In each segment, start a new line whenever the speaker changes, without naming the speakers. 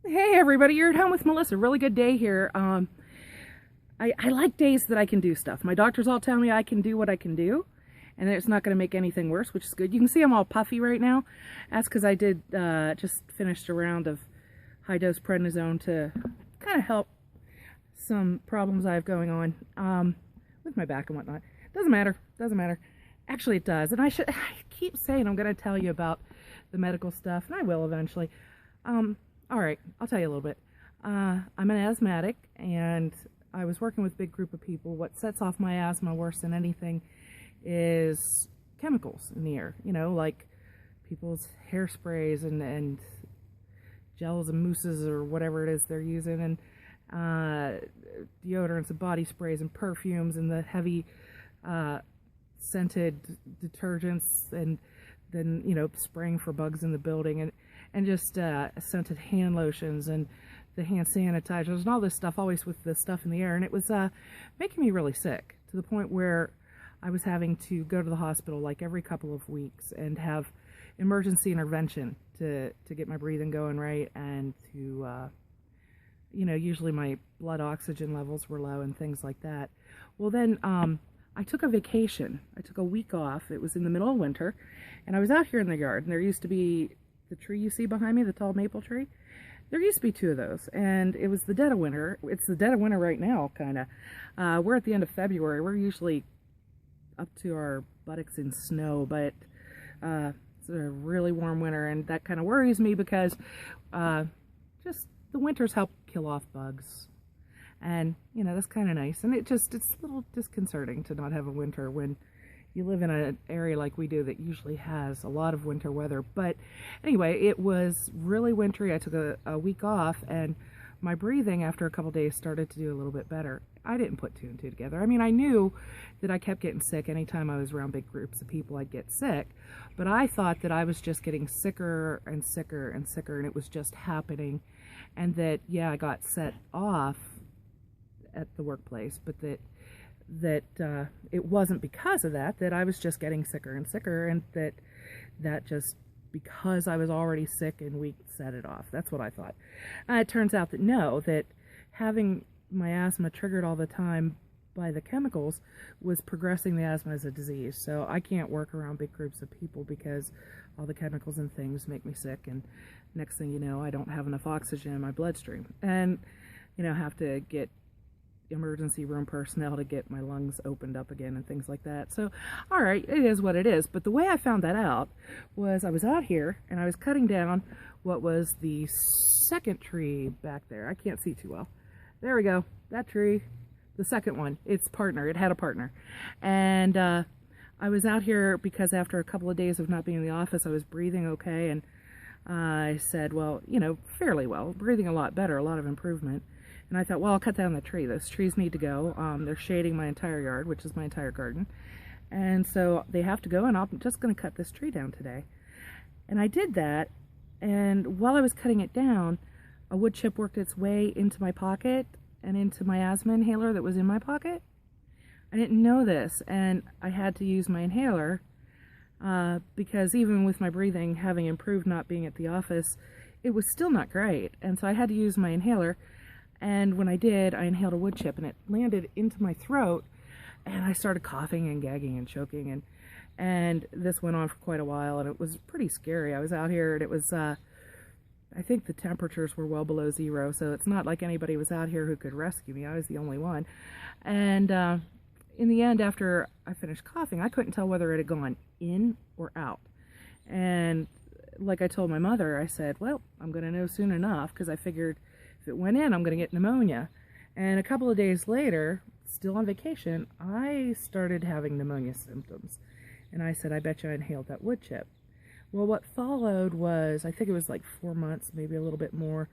Hey everybody, you're at home with Melissa. Really good day here. I like days that I can do stuff. My doctors all tell me I can do what I can do, and that it's not going to make anything worse, which is good. You can see I'm all puffy right now. That's because I did just finished a round of high-dose prednisone to kind of help some problems I have going on with my back and whatnot. Doesn't matter. Doesn't matter. Actually, it does. And I keep saying I'm going to tell you about the medical stuff, and I will eventually. All right, I'll tell you a little bit. I'm an asthmatic, and I was working with a big group of people. What sets off my asthma worse than anything is chemicals in the air. You know, like people's hairsprays and gels and mousses or whatever it is they're using, and deodorants and body sprays and perfumes and the heavy scented detergents, and then, you know, spraying for bugs in the building, and just scented hand lotions and the hand sanitizers and all this stuff, always with the stuff in the air. And it was making me really sick, to the point where I was having to go to the hospital like every couple of weeks and have emergency intervention to get my breathing going right, and to you know, usually my blood oxygen levels were low and things like that. Well, then I took a vacation. I took a week off. It was in the middle of winter, and I was out here in the yard, and there used to be the tree you see behind me, the tall maple tree. There used to be two of those, and it was the dead of winter. It's the dead of winter right now, kind of. We're at the end of February. We're usually up to our buttocks in snow, but it's a really warm winter, and that kind of worries me because just the winters help kill off bugs. And, you know, that's kind of nice. And it's a little disconcerting to not have a winter when you live in an area like we do that usually has a lot of winter weather. But anyway, it was really wintry. I took a week off, and my breathing after a couple days started to do a little bit better. I didn't put two and two together. I mean, I knew that I kept getting sick anytime I was around big groups of people. I'd get sick, but I thought that I was just getting sicker and sicker and sicker, and it was just happening. And that, yeah, I got set off at the workplace, but that it wasn't because of that I was just getting sicker and sicker, and that just because I was already sick and weak set it off. That's what I thought. It turns out that no, that having my asthma triggered all the time by the chemicals was progressing the asthma as a disease. So I can't work around big groups of people because all the chemicals and things make me sick, and next thing you know, I don't have enough oxygen in my bloodstream, and, you know, have to get emergency room personnel to get my lungs opened up again and things like that. So, all right, it is what it is. But the way I found that out was I was out here and I was cutting down what was the second tree back there. I can't see too well. There we go. That tree, the second one, its partner. It had a partner. And I was out here because after a couple of days of not being in the office, I was breathing okay. And I said, well, you know, fairly well, breathing a lot better, a lot of improvement. And I thought, well, I'll cut down the tree. Those trees need to go. They're shading my entire yard, which is my entire garden. And so they have to go, and I'm just going to cut this tree down today. And I did that, and while I was cutting it down, a wood chip worked its way into my pocket and into my asthma inhaler that was in my pocket. I didn't know this, and I had to use my inhaler because even with my breathing having improved, not being at the office, it was still not great. And so I had to use my inhaler. And when I did, I inhaled a wood chip, and it landed into my throat, and I started coughing and gagging and choking, and this went on for quite a while, and it was pretty scary. I was out here, and it was, I think the temperatures were well below zero, so it's not like anybody was out here who could rescue me. I was the only one. And in the end, after I finished coughing, I couldn't tell whether it had gone in or out. And like I told my mother, I said, well, I'm going to know soon enough, because I figured if it went in, I'm going to get pneumonia. And a couple of days later, still on vacation, I started having pneumonia symptoms. And I said, I bet you I inhaled that wood chip. Well, what followed was, I think it was like 4 months, maybe a little bit more,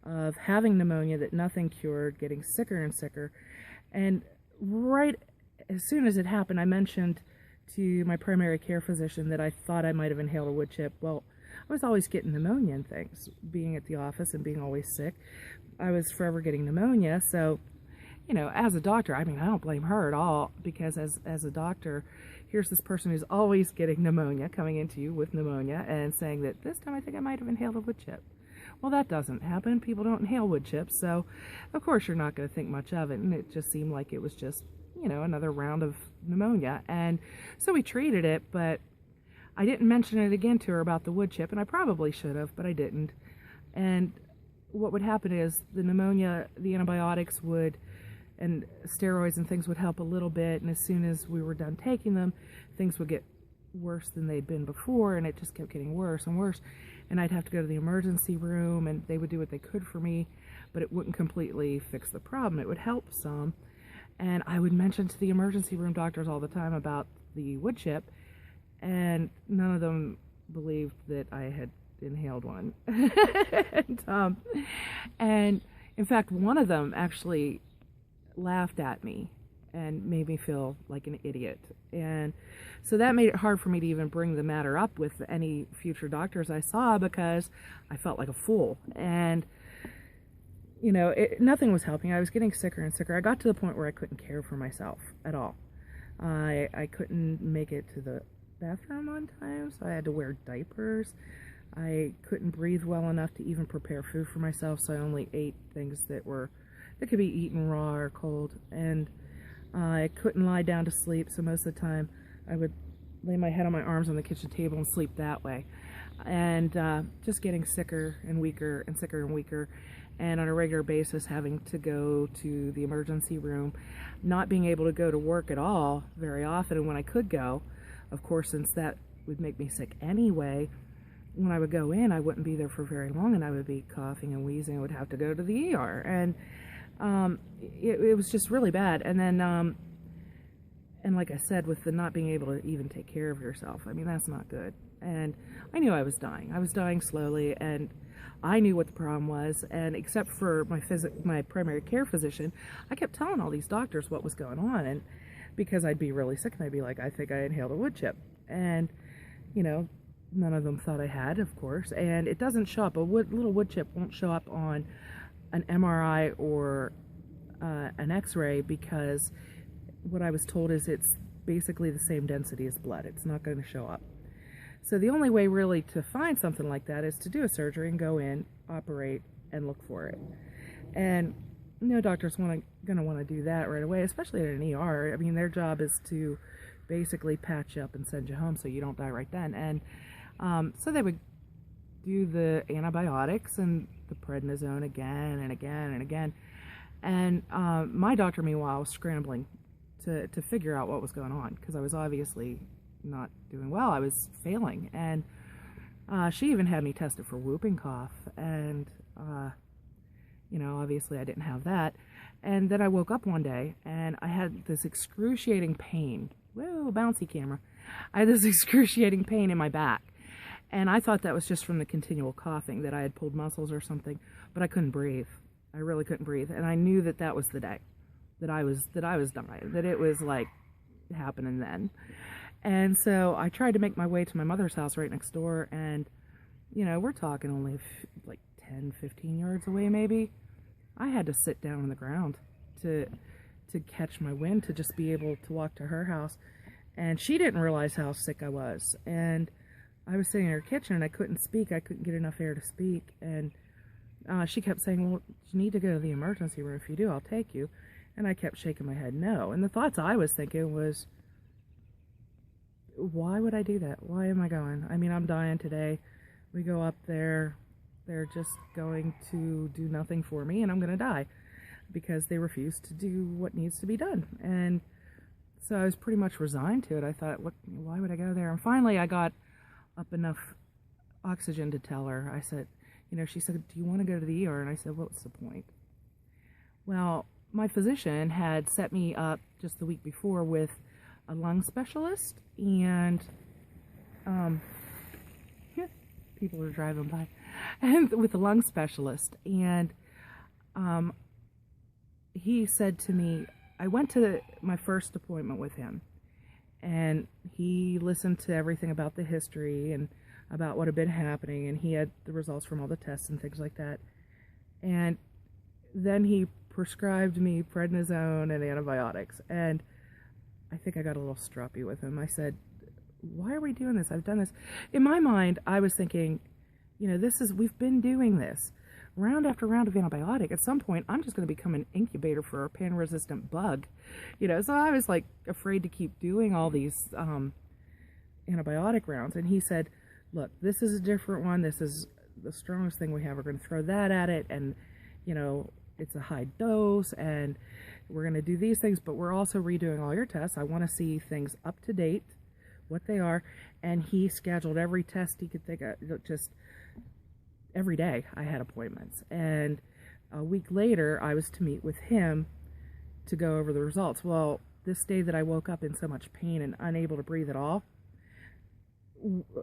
of having pneumonia that nothing cured, getting sicker and sicker. And right as soon as it happened, I mentioned to my primary care physician that I thought I might have inhaled a wood chip. Well, I was always getting pneumonia and things, being at the office and being always sick. I was forever getting pneumonia, so, you know, as a doctor, I mean, I don't blame her at all, because as a doctor, here's this person who's always getting pneumonia, coming into you with pneumonia and saying that this time I think I might have inhaled a wood chip. Well, that doesn't happen. People don't inhale wood chips, so of course you're not going to think much of it. And it just seemed like it was just, another round of pneumonia. And so we treated it, but I didn't mention it again to her about the wood chip, and I probably should have, but I didn't. And what would happen is the pneumonia, the antibiotics would, and steroids and things would help a little bit, and as soon as we were done taking them, things would get worse than they'd been before, and it just kept getting worse and worse. And I'd have to go to the emergency room, and they would do what they could for me, but it wouldn't completely fix the problem. It would help some. And I would mention to the emergency room doctors all the time about the wood chip, and none of them believed that I had inhaled one. And in fact, one of them actually laughed at me and made me feel like an idiot. And so that made it hard for me to even bring the matter up with any future doctors I saw, because I felt like a fool. And nothing was helping. I was getting sicker and sicker. I got to the point where I couldn't care for myself at all. I couldn't make it to the bathroom on time, so I had to wear diapers. I couldn't breathe well enough to even prepare food for myself, so I only ate things that could be eaten raw or cold. And I couldn't lie down to sleep, so most of the time I would lay my head on my arms on the kitchen table and sleep that way. And just getting sicker and weaker and sicker and weaker, and on a regular basis having to go to the emergency room, not being able to go to work at all very often. And when I could go, of course, since that would make me sick anyway, when I would go in, I wouldn't be there for very long, and I would be coughing and wheezing. I would have to go to the ER, and it was just really bad. And then, and like I said, with the not being able to even take care of yourself, I mean, that's not good. And I knew I was dying. I was dying slowly, and I knew what the problem was. And except for my primary care physician, I kept telling all these doctors what was going on, and because I'd be really sick, and I'd be like, I think I inhaled a wood chip. And, none of them thought I had, of course. And it doesn't show up. Little wood chip won't show up on an MRI or an X-ray, because what I was told is it's basically the same density as blood. It's not going to show up. So the only way really to find something like that is to do a surgery and go in, operate, and look for it. And no doctor's going to want to do that right away, especially at an ER. I mean, their job is to basically patch you up and send you home so you don't die right then. And so they would do the antibiotics and the prednisone again and again and again. And my doctor, meanwhile, was scrambling to figure out what was going on, because I was obviously not doing well. I was failing. And she even had me tested for whooping cough. And, obviously I didn't have that. And then I woke up one day and I had this excruciating pain. Whoa, bouncy camera. I had this excruciating pain in my back. And I thought that was just from the continual coughing, that I had pulled muscles or something, but I couldn't breathe. I really couldn't breathe. And I knew that that was the day that I was dying, that it was like happening then. And so I tried to make my way to my mother's house right next door, and we're talking only like 10, 15 yards away maybe. I had to sit down on the ground to catch my wind, to just be able to walk to her house. And she didn't realize how sick I was. And I was sitting in her kitchen and I couldn't speak. I couldn't get enough air to speak. And she kept saying, well, you need to go to the emergency room. If you do, I'll take you. And I kept shaking my head no. And the thoughts I was thinking was, why would I do that? Why am I going? I mean, I'm dying today. We go up there. They're just going to do nothing for me, and I'm going to die because they refuse to do what needs to be done. And so I was pretty much resigned to it. I thought, why would I go there? And finally I got up enough oxygen to tell her. I said, she said, do you want to go to the ER? And I said, what's the point? Well, my physician had set me up just the week before with a lung specialist, and people are driving by, and with a lung specialist. And he said to me, I went to my first appointment with him, and he listened to everything about the history and about what had been happening, and he had the results from all the tests and things like that. And then he prescribed me prednisone and antibiotics, and I think I got a little stroppy with him. I said, why are we doing this? I've done this. In my mind, I was thinking, You know, we've been doing this round after round of antibiotic. At some point, I'm just going to become an incubator for a pan-resistant bug. You know, so I was like afraid to keep doing all these antibiotic rounds. And he said, look, this is a different one. This is the strongest thing we have. We're going to throw that at it. And, you know, it's a high dose and we're going to do these things, but we're also redoing all your tests. I want to see things up to date, what they are. And he scheduled every test he could think of. Just every day I had appointments. And a week later, I was to meet with him to go over the results. Well, this day that I woke up in so much pain and unable to breathe at all,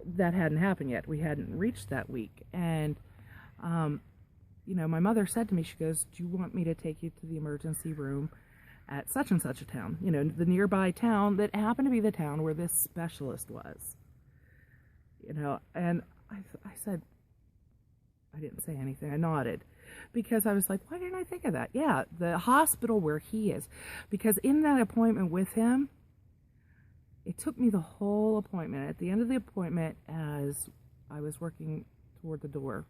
that hadn't happened yet. We hadn't reached that week. And, you know, my mother said to me, she goes, do you want me to take you to the emergency room at such and such a town? You know, the nearby town that happened to be the town where this specialist was. You know, and I said, I didn't say anything. I nodded because I was like, why didn't I think of that? Yeah, the hospital where he is. Because in that appointment with him, it took me the whole appointment. At the end of the appointment, as I was working toward the door,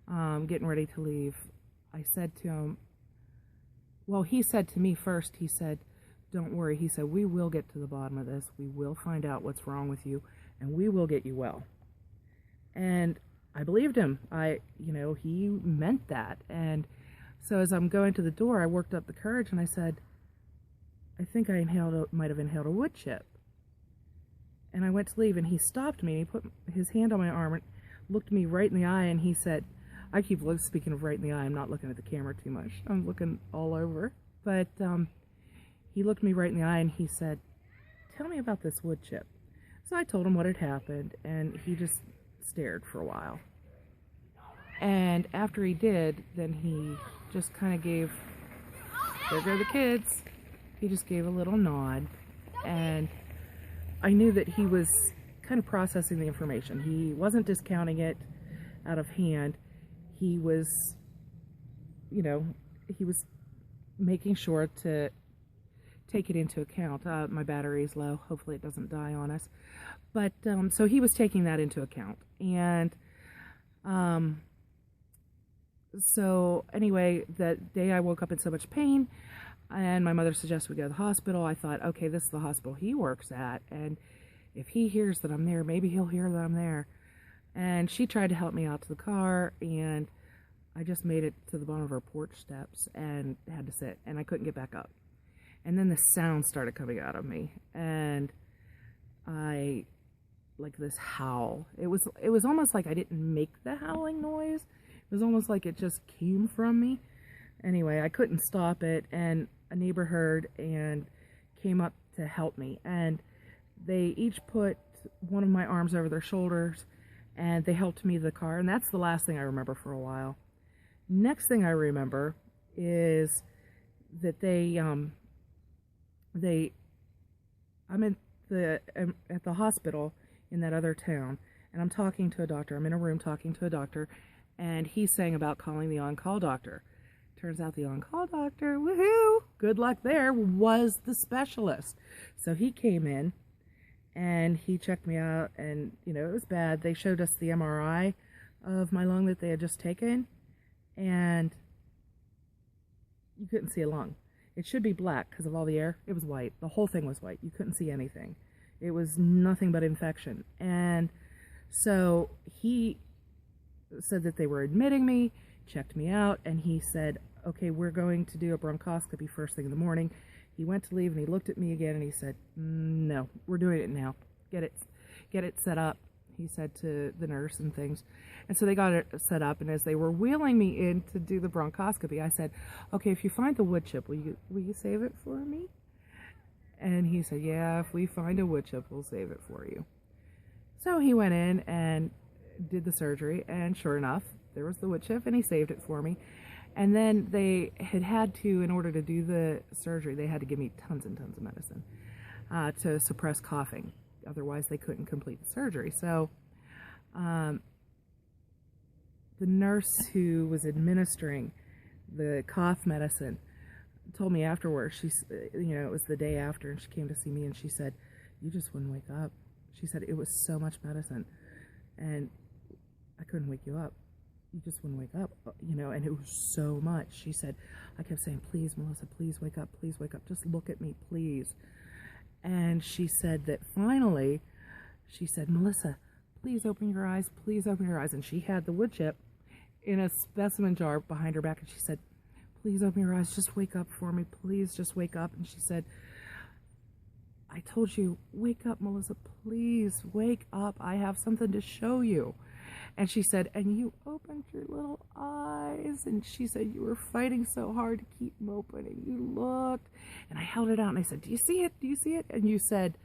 getting ready to leave, I said to him, well, he said to me first, he said, don't worry. He said, we will get to the bottom of this. We will find out what's wrong with you, and we will get you well. And I believed him. You know, he meant that. And so as I'm going to the door, I worked up the courage and I said, I think I might have inhaled a wood chip. And I went to leave and he stopped me. He put his hand on my arm and looked me right in the eye and he said, I keep speaking of right in the eye, I'm not looking at the camera too much. I'm looking all over. But he looked me right in the eye and he said, tell me about this wood chip. So I told him what had happened and he just stared for a while. And after he did, then he just kind of gave, there go the kids, he just gave a little nod. And I knew that he was kind of processing the information. He wasn't discounting it out of hand. He was, you know, he was making sure to take it into account. My battery is low. Hopefully it doesn't die on us. But so he was taking that into account. And so anyway, that day I woke up in so much pain and my mother suggested we go to the hospital. I thought, okay, this is the hospital he works at. And if he hears that I'm there, maybe he'll hear that I'm there. And she tried to help me out to the car, and I just made it to the bottom of her porch steps and had to sit, and I couldn't get back up. And then the sound started coming out of me, and I, like this howl. It was almost like I didn't make the howling noise. It was almost like it just came from me. Anyway, I couldn't stop it, and a neighbor heard and came up to help me. And they each put one of my arms over their shoulders, and they helped me to the car. And that's the last thing I remember for a while. Next thing I remember is that I'm at the hospital in that other town, and I'm talking to a doctor. I'm in a room talking to a doctor, and he's saying about calling the on-call doctor. Turns out the on-call doctor, woohoo, good luck there, was the specialist. So he came in, and he checked me out, and, you know, it was bad. They showed us the MRI of my lung that they had just taken, and you couldn't see a lung. It should be black because of all the air. It was white. The whole thing was white. You couldn't see anything. It was nothing but infection. And so he said that they were admitting me, checked me out, and he said, okay, we're going to do a bronchoscopy first thing in the morning. He went to leave and he looked at me again and he said, no, we're doing it now. Get it set up, he said to the nurse and things. And so they got it set up, and as they were wheeling me in to do the bronchoscopy, I said, okay, if you find the wood chip, will you save it for me? And he said, yeah, if we find a wood chip, we'll save it for you. So he went in and did the surgery, and sure enough, there was the wood chip, and he saved it for me. And then they had to, in order to do the surgery, they had to give me tons and tons of medicine to suppress coughing. Otherwise, they couldn't complete the surgery. So the nurse who was administering the cough medicine told me afterwards, you know, it was the day after, and she came to see me, and she said, you just wouldn't wake up. She said, it was so much medicine. And I couldn't wake you up. You just wouldn't wake up, you know, and it was so much. She said, I kept saying, please, Melissa, please wake up, just look at me, please. And she said that finally, she said, Melissa, please open your eyes, please open your eyes. And she had the wood chip in a specimen jar behind her back, and she said, please open your eyes, just wake up for me, please just wake up. And she said, I told you, wake up, Melissa, please wake up, I have something to show you. And she said, and you opened your little eyes. And she said, you were fighting so hard to keep them open. And you looked. And I held it out and I said, do you see it? Do you see it? And you said,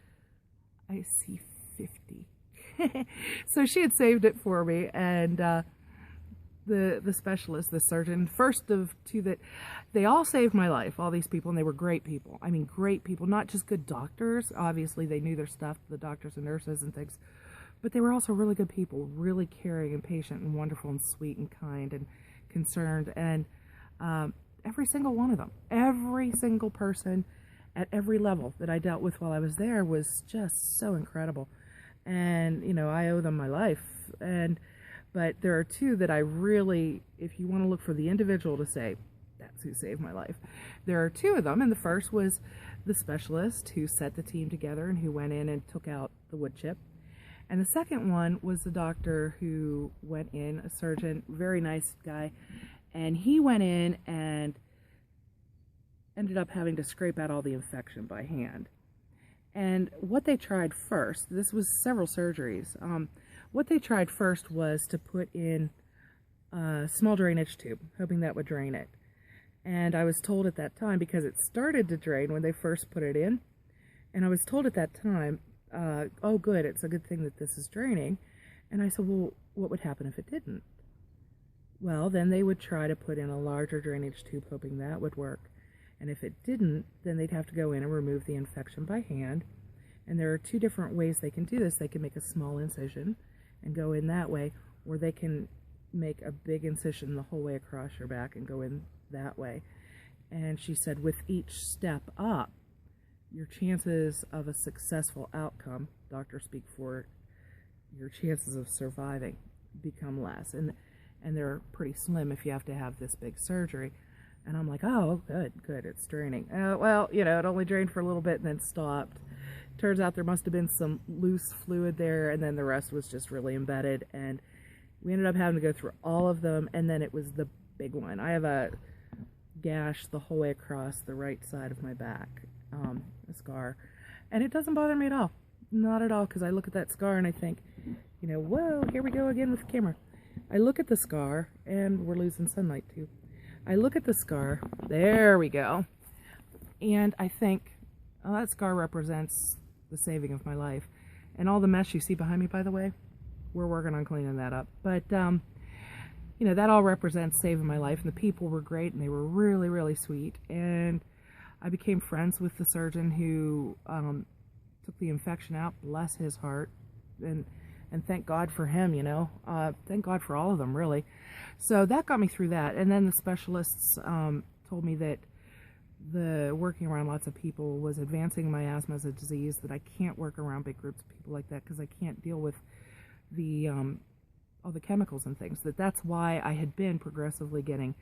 I see 50. So she had saved it for me. And the specialist, the surgeon, first of two that, they all saved my life, all these people. And they were great people. I mean, great people, not just good doctors. Obviously, they knew their stuff, the doctors and nurses and things. But they were also really good people, really caring and patient and wonderful and sweet and kind and concerned. And every single one of them, every single person at every level that I dealt with while I was there was just so incredible. And, you know, I owe them my life. But there are two that I really, if you want to look for the individual to say, that's who saved my life. There are two of them. And the first was the specialist who set the team together and who went in and took out the wood chip. And the second one was the doctor who went in, a surgeon, very nice guy, and he went in and ended up having to scrape out all the infection by hand. And what they tried first, this was several surgeries, what they tried first was to put in a small drainage tube, hoping that would drain it. And I was told at that time, because it started to drain when they first put it in, and I was told at that time, oh good, it's a good thing that this is draining. And I said, well, what would happen if it didn't? Well, then they would try to put in a larger drainage tube, hoping that would work. And if it didn't, then they'd have to go in and remove the infection by hand. And there are two different ways they can do this. They can make a small incision and go in that way, or they can make a big incision the whole way across your back and go in that way. And she said, with each step up, your chances of a successful outcome, doctors speak for it, your chances of surviving become less. And they're pretty slim if you have to have this big surgery. And I'm like, oh, good, it's draining. Well, you know, it only drained for a little bit and then stopped. Turns out there must have been some loose fluid there, and then the rest was just really embedded. And we ended up having to go through all of them, and then it was the big one. I have a gash the whole way across the right side of my back. A scar, and it doesn't bother me at all, not at all, because I look at that scar and I think, you know, whoa, here we go again with the camera. I look at the scar, and we're losing sunlight too. I look at the scar, there we go, and I think, oh, that scar represents the saving of my life. And all the mess you see behind me, by the way, we're working on cleaning that up, but you know, that all represents saving my life. And the people were great, and they were really, really sweet. And I became friends with the surgeon who took the infection out, bless his heart, and thank God for him, you know. Thank God for all of them, really. So that got me through that. And then the specialists told me that the working around lots of people was advancing my asthma as a disease, that I can't work around big groups of people like that because I can't deal with the all the chemicals and things. That's why I had been progressively getting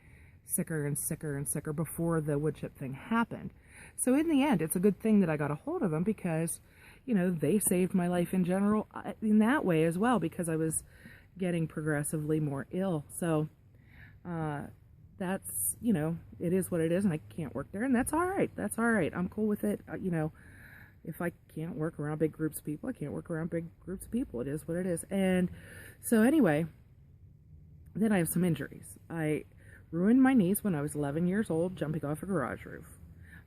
sicker and sicker and sicker before the wood chip thing happened. So in the end, it's a good thing that I got a hold of them, because, you know, they saved my life in general in that way as well, because I was getting progressively more ill. So that's, you know, it is what it is, and I can't work there, and that's all right. That's all right. I'm cool with it. You know, if I can't work around big groups of people, I can't work around big groups of people. It is what it is. And so anyway, then I have some injuries. I ruined my knees when I was 11 years old, jumping off a garage roof.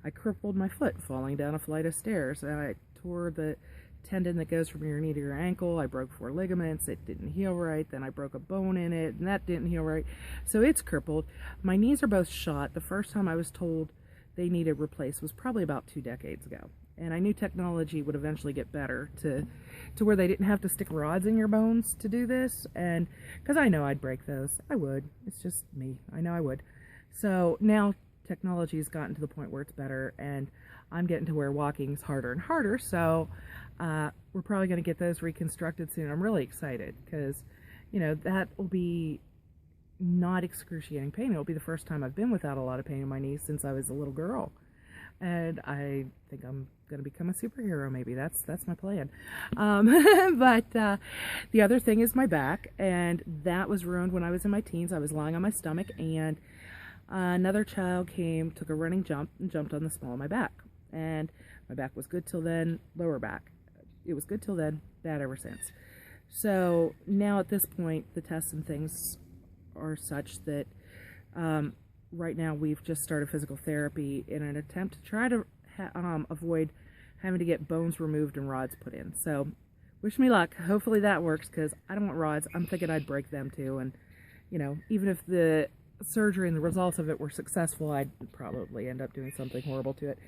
I crippled my foot falling down a flight of stairs, and I tore the tendon that goes from your knee to your ankle. I broke 4 ligaments. It didn't heal right. Then I broke a bone in it, and that didn't heal right. So it's crippled. My knees are both shot. The first time I was told they needed replaced was probably about 2 decades ago. And I knew technology would eventually get better to where they didn't have to stick rods in your bones to do this. And because I know I'd break those. I would. It's just me. I know I would. So now technology has gotten to the point where it's better, and I'm getting to where walking's harder and harder. So we're probably going to get those reconstructed soon. I'm really excited because, you know, that will be not excruciating pain. It'll be the first time I've been without a lot of pain in my knees since I was a little girl. And I think I'm going to become a superhero, maybe. That's my plan. But the other thing is my back, and that was ruined when I was in my teens. I was lying on my stomach, and another child came, took a running jump, and jumped on the small of my back. And my back was good till then, lower back. It was good till then, bad ever since. So now at this point, the tests and things are such that right now we've just started physical therapy in an attempt to try to avoid having to get bones removed and rods put in. So wish me luck. Hopefully that works, because I don't want rods. I'm thinking I'd break them too. And, you know, even if the surgery and the results of it were successful, I'd probably end up doing something horrible to it.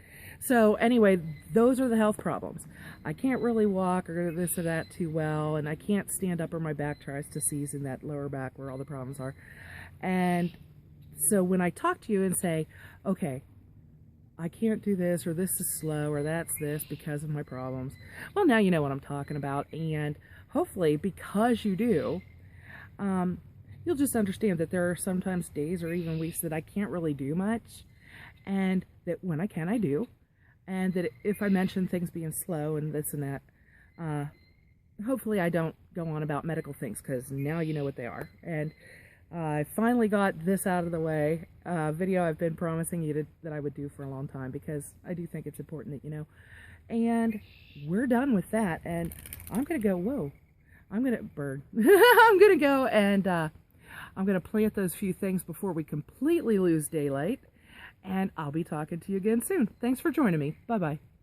So anyway, those are the health problems. I can't really walk or this or that too well, and I can't stand up, or my back tries to seize in that lower back where all the problems are. And so when I talk to you and say, okay, I can't do this, or this is slow, or that's this because of my problems, well, now you know what I'm talking about. And hopefully, because you do, you'll just understand that there are sometimes days or even weeks that I can't really do much, and that when I can, I do. And that if I mention things being slow and this and that, hopefully I don't go on about medical things, because now you know what they are. And I finally got this out of the way, video I've been promising you that I would do for a long time, because I do think it's important that you know. And we're done with that, and I'm going to go, whoa, I'm going to, bird, I'm going to go and I'm going to plant those few things before we completely lose daylight, and I'll be talking to you again soon. Thanks for joining me. Bye-bye.